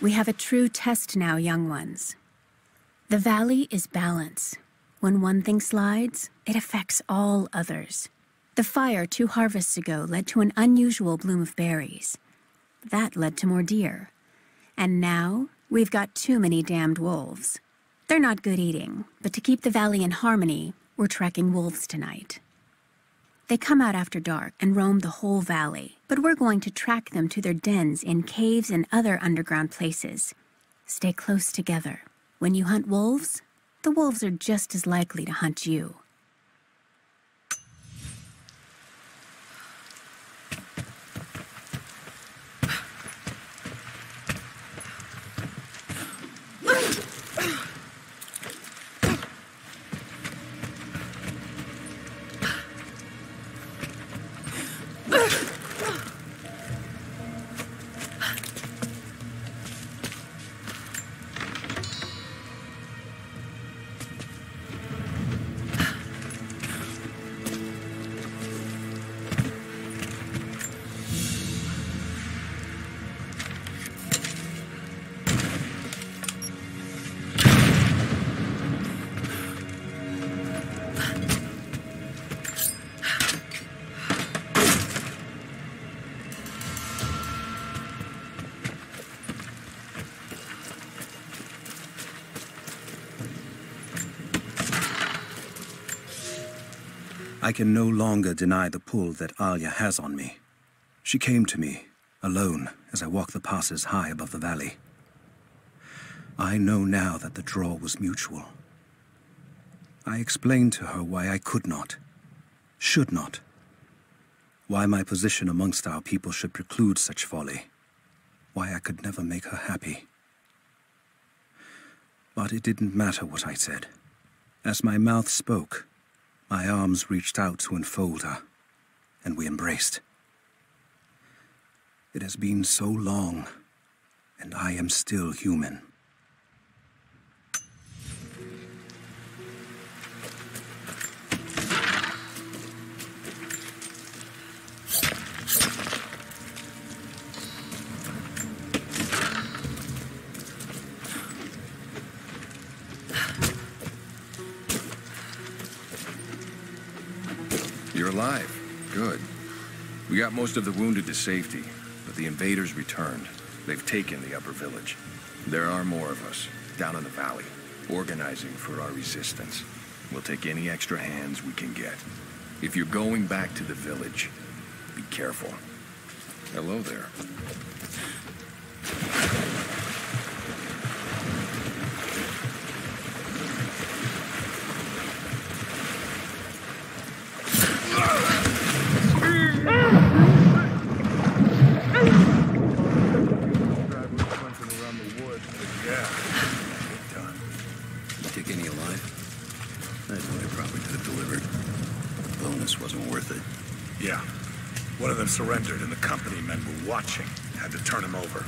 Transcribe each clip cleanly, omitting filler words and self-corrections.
We have a true test now, young ones. The valley is balance. When one thing slides, it affects all others. The fire 2 harvests ago led to an unusual bloom of berries. That led to more deer. And now, we've got too many damned wolves. They're not good eating, but to keep the valley in harmony, we're tracking wolves tonight. They come out after dark and roam the whole valley, but we're going to track them to their dens in caves and other underground places. Stay close together. When you hunt wolves, the wolves are just as likely to hunt you. I can no longer deny the pull that Alia has on me. She came to me, alone, as I walk the passes high above the valley. I know now that the draw was mutual. I explained to her why I could not, should not, why my position amongst our people should preclude such folly, why I could never make her happy. But it didn't matter what I said. As my mouth spoke, my arms reached out to enfold her, and we embraced. It has been so long, and I am still human. You're alive. Good. We got most of the wounded to safety, but the invaders returned. They've taken the upper village. There are more of us, down in the valley, organizing for our resistance. We'll take any extra hands we can get. If you're going back to the village, be careful. Hello there. Surrendered and the company men were watching. Had to turn him over.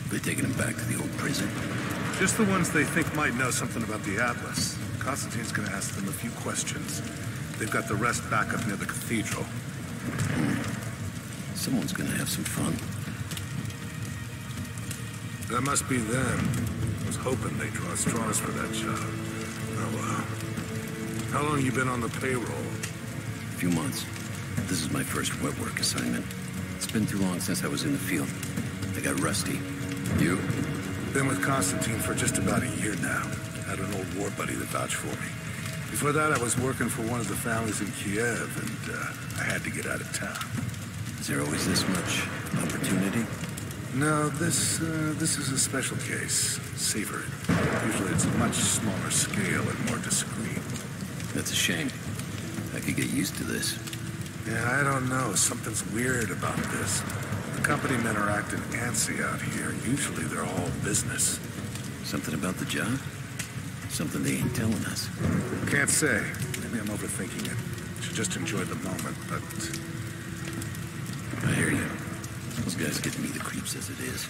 They taking him back to the old prison? Just the ones they think might know something about the Atlas. Constantine's gonna ask them a few questions. They've got the rest back up near the cathedral. Someone's gonna have some fun. That must be them. I was hoping they'd draw straws for that job. Oh well. How long you been on the payroll? A few months. This is my first wet work assignment. It's been too long since I was in the field. I got rusty. You? Been with Constantine for just about a year now. Had an old war buddy that vouched for me. Before that, I was working for one of the families in Kiev, and I had to get out of town. Is there always this much opportunity? No, this is a special case. Savor it. Usually it's a much smaller scale and more discreet. That's a shame. I could get used to this. Yeah, I don't know. Something's weird about this. The company men are acting antsy out here. Usually they're all business. Something about the job? Something they ain't telling us. Can't say. Maybe I'm overthinking it. Should just enjoy the moment, but... I hear you. Those guys get me the creeps as it is.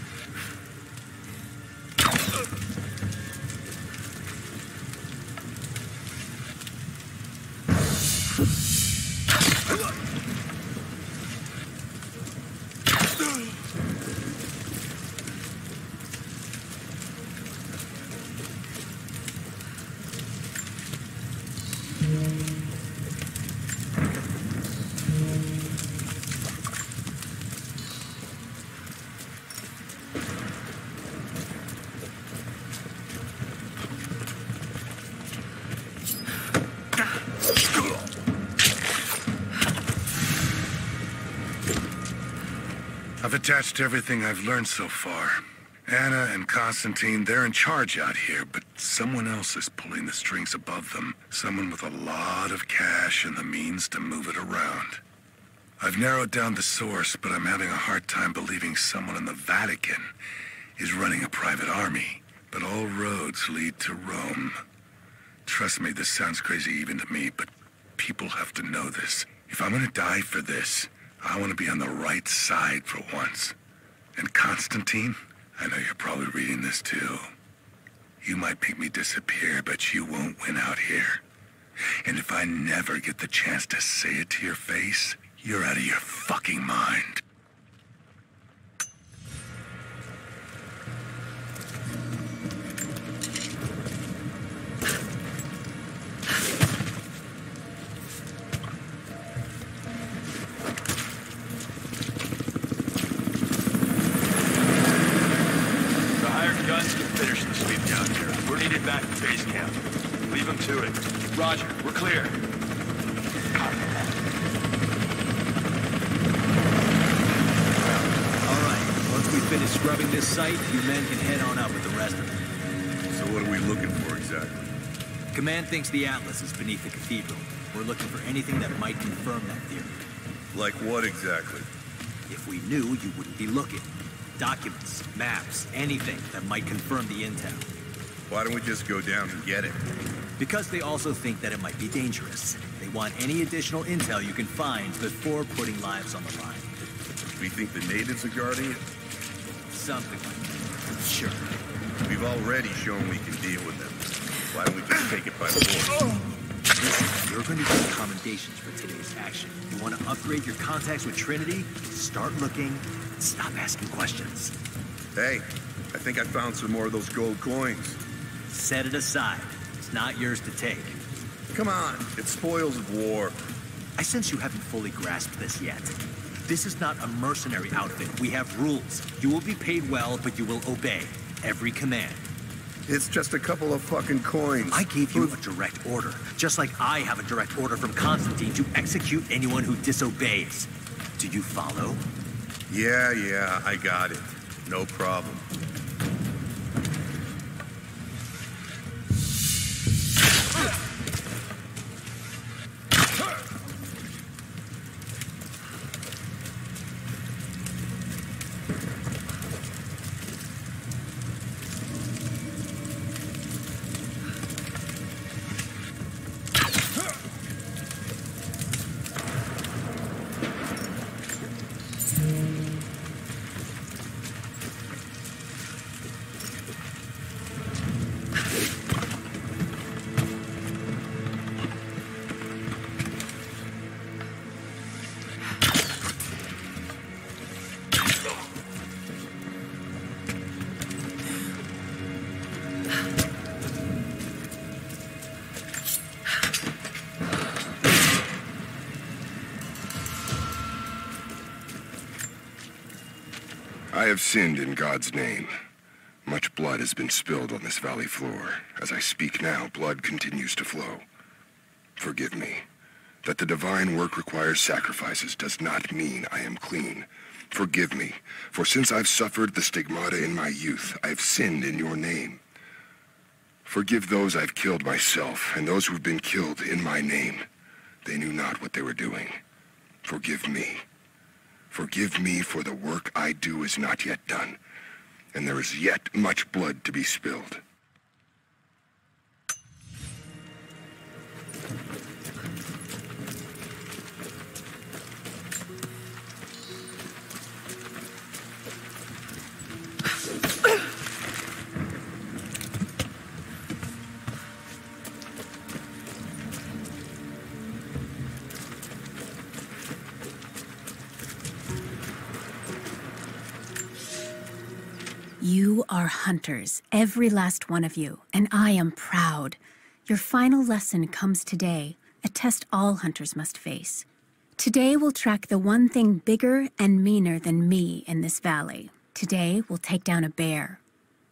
I've attached everything I've learned so far. Anna and Constantine, they're in charge out here, but someone else is pulling the strings above them. Someone with a lot of cash and the means to move it around. I've narrowed down the source, but I'm having a hard time believing someone in the Vatican is running a private army. But all roads lead to Rome. Trust me, this sounds crazy even to me, but people have to know this. If I'm gonna die for this, I want to be on the right side for once. And Constantine, I know you're probably reading this too. You might make me disappear, but you won't win out here. And if I never get the chance to say it to your face, you're out of your fucking mind. Roger, we're clear. All right, once we finish scrubbing this site, you men can head on out with the rest of it. So what are we looking for exactly? Command thinks the Atlas is beneath the cathedral. We're looking for anything that might confirm that theory. Like what exactly? If we knew, you wouldn't be looking. Documents, maps, anything that might confirm the intel. Why don't we just go down and get it? Because they also think that it might be dangerous. They want any additional intel you can find before putting lives on the line. We think the natives are guarding it? Something like that. Sure. We've already shown we can deal with them. Why don't we just take it by force? Listen, you're going to get commendations for today's action. You want to upgrade your contacts with Trinity? Start looking. Stop asking questions. Hey, I think I found some more of those gold coins. Set it aside. Not yours to take. Come on, it's spoils of war. I sense you haven't fully grasped this yet. This is not a mercenary outfit. We have rules. You will be paid well, but you will obey every command. It's just a couple of fucking coins. I gave you a direct order, just like I have a direct order from Constantine to execute anyone who disobeys. Do you follow? Yeah, I got it. No problem. I have sinned in God's name. Much blood has been spilled on this valley floor. As I speak now, blood continues to flow. Forgive me. That the divine work requires sacrifices does not mean I am clean. Forgive me, for since I've suffered the stigmata in my youth, I have sinned in your name. Forgive those I've killed myself, and those who've been killed in my name. They knew not what they were doing. Forgive me. Forgive me, for the work I do is not yet done, and there is yet much blood to be spilled. You are hunters, every last one of you, and I am proud. Your final lesson comes today, a test all hunters must face. Today we'll track the one thing bigger and meaner than me in this valley. Today we'll take down a bear.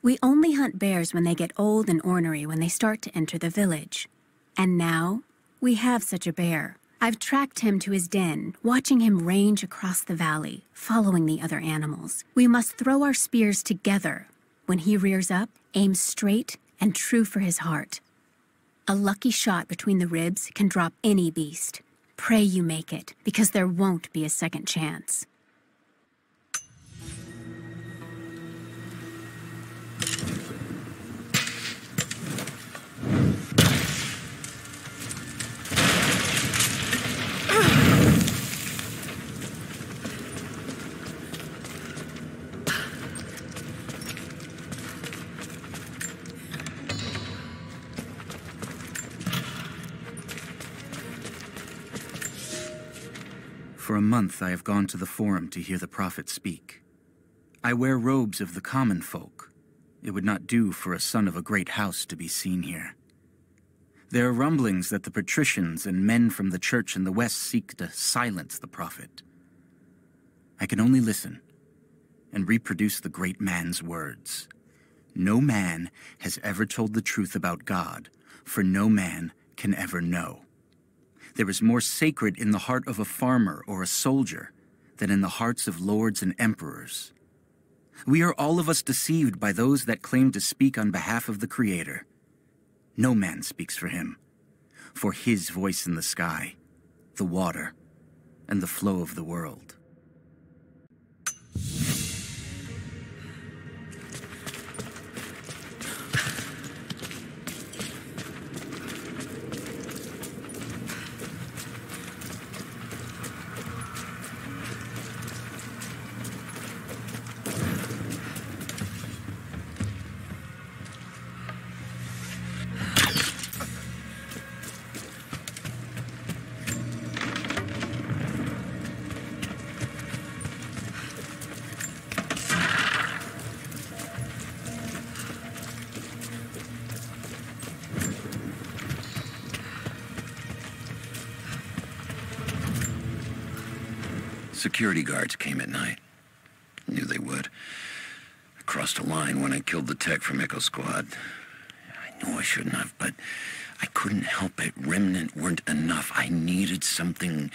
We only hunt bears when they get old and ornery when they start to enter the village. And now, we have such a bear, I've tracked him to his den, watching him range across the valley, following the other animals. We must throw our spears together. When he rears up, aim straight and true for his heart. A lucky shot between the ribs can drop any beast. Pray you make it, because there won't be a second chance. For a month I have gone to the forum to hear the prophet speak. I wear robes of the common folk. It would not do for a son of a great house to be seen here. There are rumblings that the patricians and men from the church in the west seek to silence the prophet. I can only listen and reproduce the great man's words. No man has ever told the truth about God, for no man can ever know. There is more sacred in the heart of a farmer or a soldier than in the hearts of lords and emperors. We are all of us deceived by those that claim to speak on behalf of the Creator. No man speaks for him, for his voice in the sky, the water, and the flow of the world. Security guards came at night. Knew they would. I crossed a line when I killed the tech from Echo Squad. I knew I shouldn't have, but I couldn't help it. Remnant weren't enough. I needed something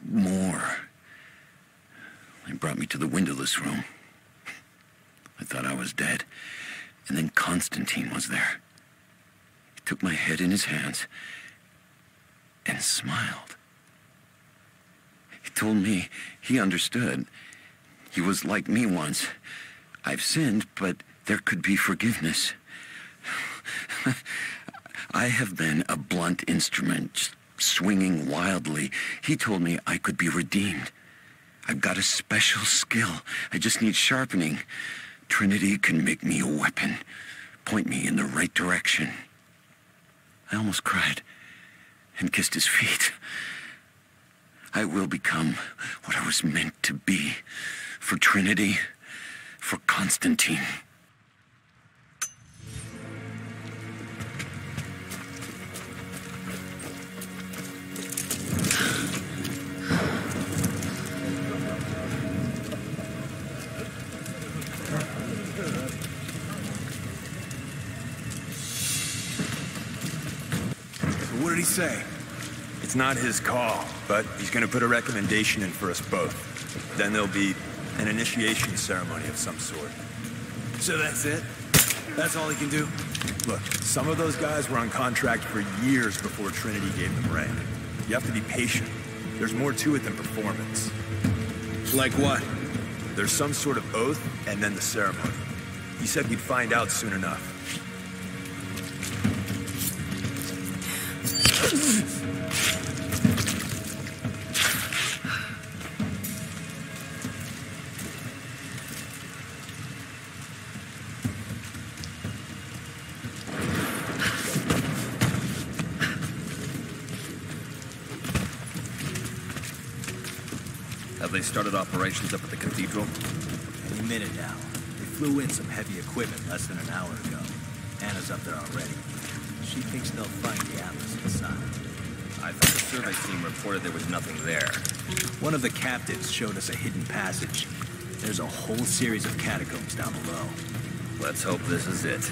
more. They brought me to the windowless room. I thought I was dead. And then Constantine was there. He took my head in his hands and smiled. He told me he understood. He was like me once. I've sinned, but there could be forgiveness. I have been a blunt instrument, swinging wildly. He told me I could be redeemed. I've got a special skill. I just need sharpening. Trinity can make me a weapon, point me in the right direction. I almost cried and kissed his feet. I will become what I was meant to be for Trinity, for Constantine. What did he say? It's not his call, but he's gonna put a recommendation in for us both. Then there'll be an initiation ceremony of some sort. So that's it? That's all he can do? Look, some of those guys were on contract for years before Trinity gave them rank. You have to be patient. There's more to it than performance. Like what? There's some sort of oath, and then the ceremony. He said we'd find out soon enough. Have they started operations up at the cathedral? Any minute now. They flew in some heavy equipment less than an hour ago. Anna's up there already. She thinks they'll find the atlas inside. I thought the survey team reported there was nothing there. One of the captives showed us a hidden passage. There's a whole series of catacombs down below. Let's hope this is it.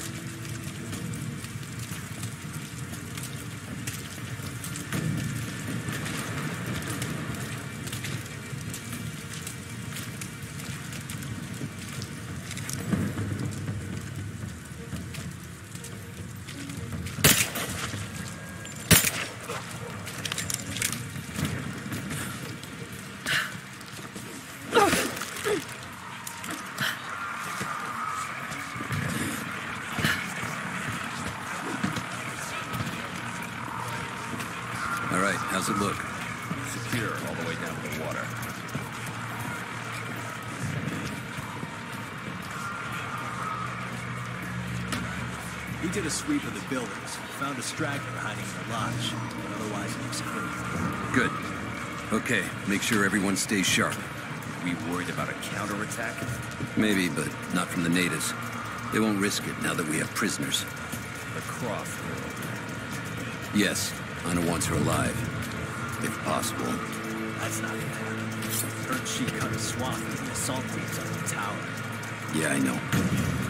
look? Secure all the way down to the water. We did a sweep of the buildings. Found a straggler hiding in the lodge, but otherwise it looks clean. Good. Okay, make sure everyone stays sharp. We worried about a counterattack? Maybe, but not from the natives. They won't risk it now that we have prisoners. The Croft girl. Yes, Anna wants her alive. If possible. That's not gonna happen. Heard she cut a swath with the assault teams on the tower. Yeah, I know.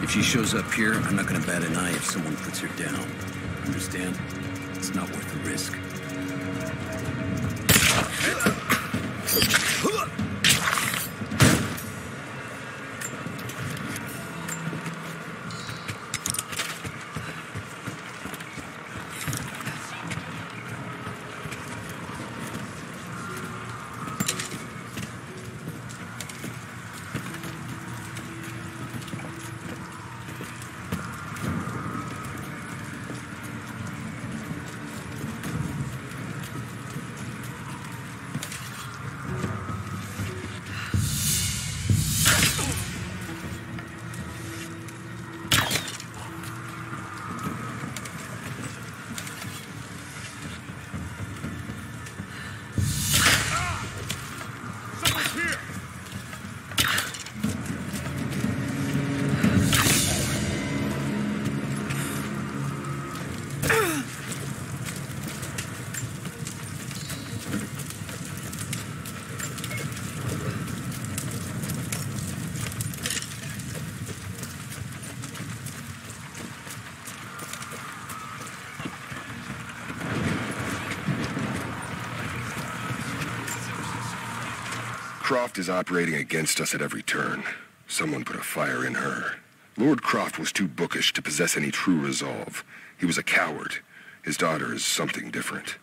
If she shows up here, I'm not gonna bat an eye if someone puts her down. Understand? It's not worth the risk. Croft is operating against us at every turn. Someone put a fire in her. Lord Croft was too bookish to possess any true resolve. He was a coward. His daughter is something different.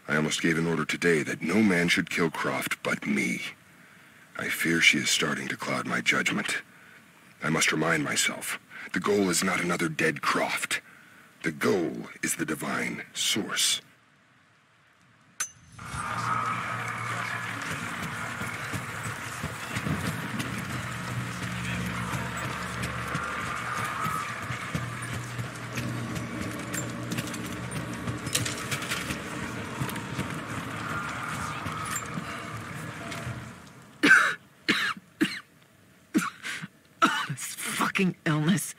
I almost gave an order today that no man should kill Croft but me. I fear she is starting to cloud my judgment. I must remind myself, the goal is not another dead Croft. The goal is the divine source. Illness.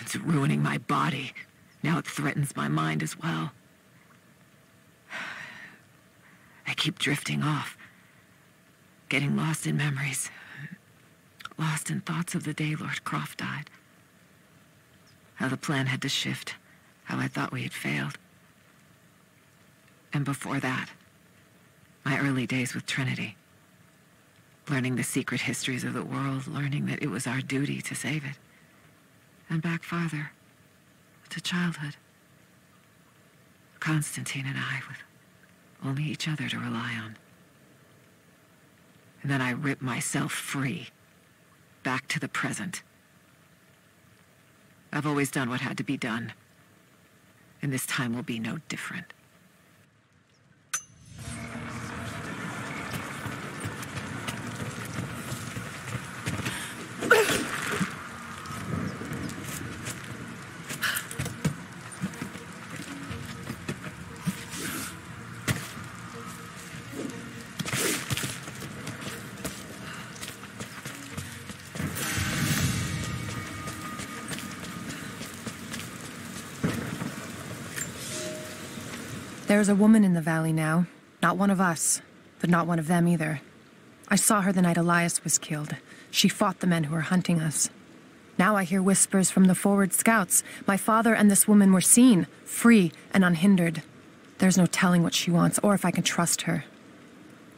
It's ruining my body. Now it threatens my mind as well. I keep drifting off, getting lost in memories, lost in thoughts of the day Lord Croft died. How the plan had to shift, how I thought we had failed. And before that, my early days with Trinity. Learning the secret histories of the world, learning that it was our duty to save it. And back farther, to childhood. Constantine and I, with only each other to rely on. And then I ripped myself free, back to the present. I've always done what had to be done, and this time will be no different. There's a woman in the valley now. Not one of us, but not one of them either. I saw her the night Elias was killed. She fought the men who were hunting us. Now I hear whispers from the forward scouts. My father and this woman were seen, free and unhindered. There's no telling what she wants, or if I can trust her.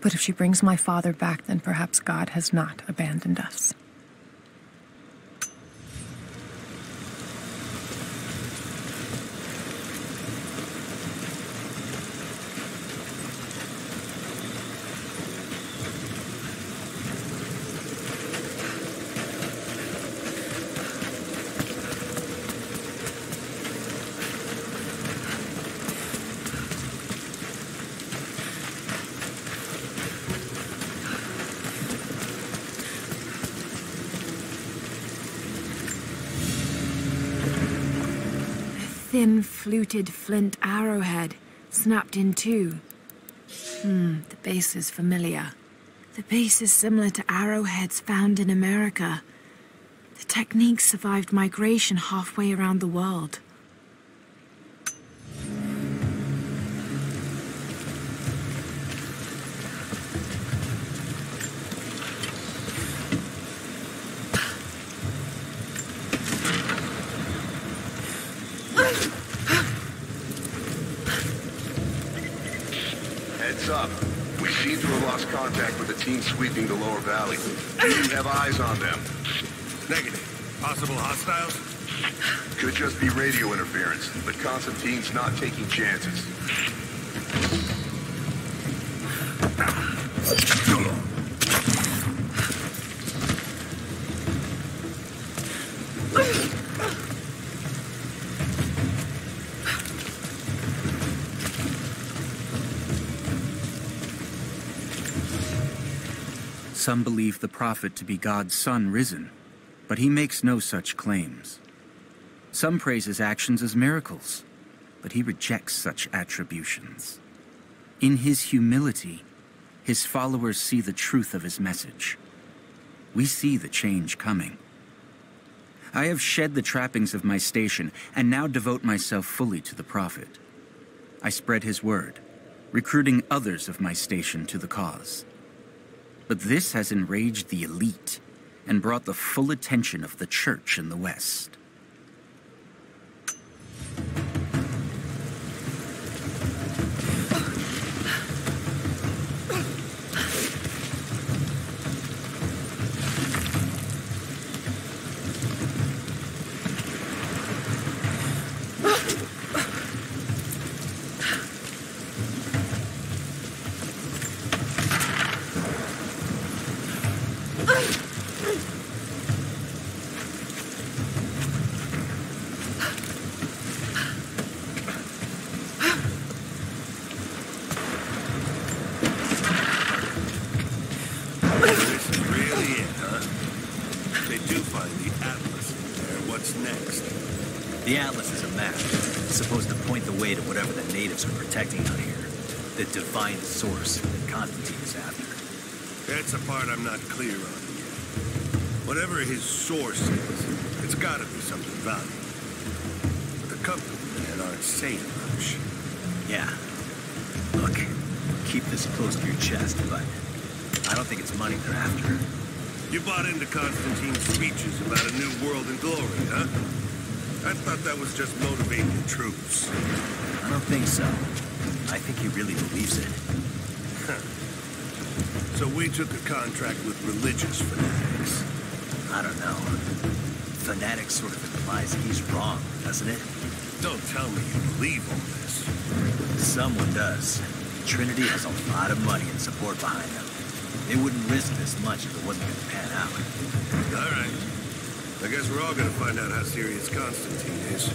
But if she brings my father back, then perhaps God has not abandoned us. thin, fluted flint arrowhead, snapped in two. The base is familiar. The base is similar to arrowheads found in America. The technique survived migration halfway around the world. Heads up. We seem to have lost contact with the team sweeping the lower valley. Do you have eyes on them? Negative. Possible hostiles? Could just be radio interference, but Constantine's not taking chances. Some believe the prophet to be God's son risen, but he makes no such claims. Some praise his actions as miracles, but he rejects such attributions. In his humility, his followers see the truth of his message. We see the change coming. I have shed the trappings of my station and now devote myself fully to the prophet. I spread his word, recruiting others of my station to the cause. But this has enraged the elite and brought the full attention of the church in the West. The atlas is a map. It's supposed to point the way to whatever the natives are protecting out here. The divine source that Constantine is after. That's the part I'm not clear on yet. Whatever his source is, it's gotta be something valuable. But the company men aren't saying much. Yeah. Look, keep this close to your chest, but I don't think it's money they're after. You bought into Constantine's speeches about a new world and glory, huh? I thought that was just motivating the troops. I don't think so. I think he really believes it. So we took a contract with religious fanatics. I don't know. Fanatic sort of implies he's wrong, doesn't it? Don't tell me you believe all this. Someone does. Trinity has a lot of money and support behind them. They wouldn't risk this much if it wasn't going to pan out. All right. I guess we're all gonna find out how serious Constantine is.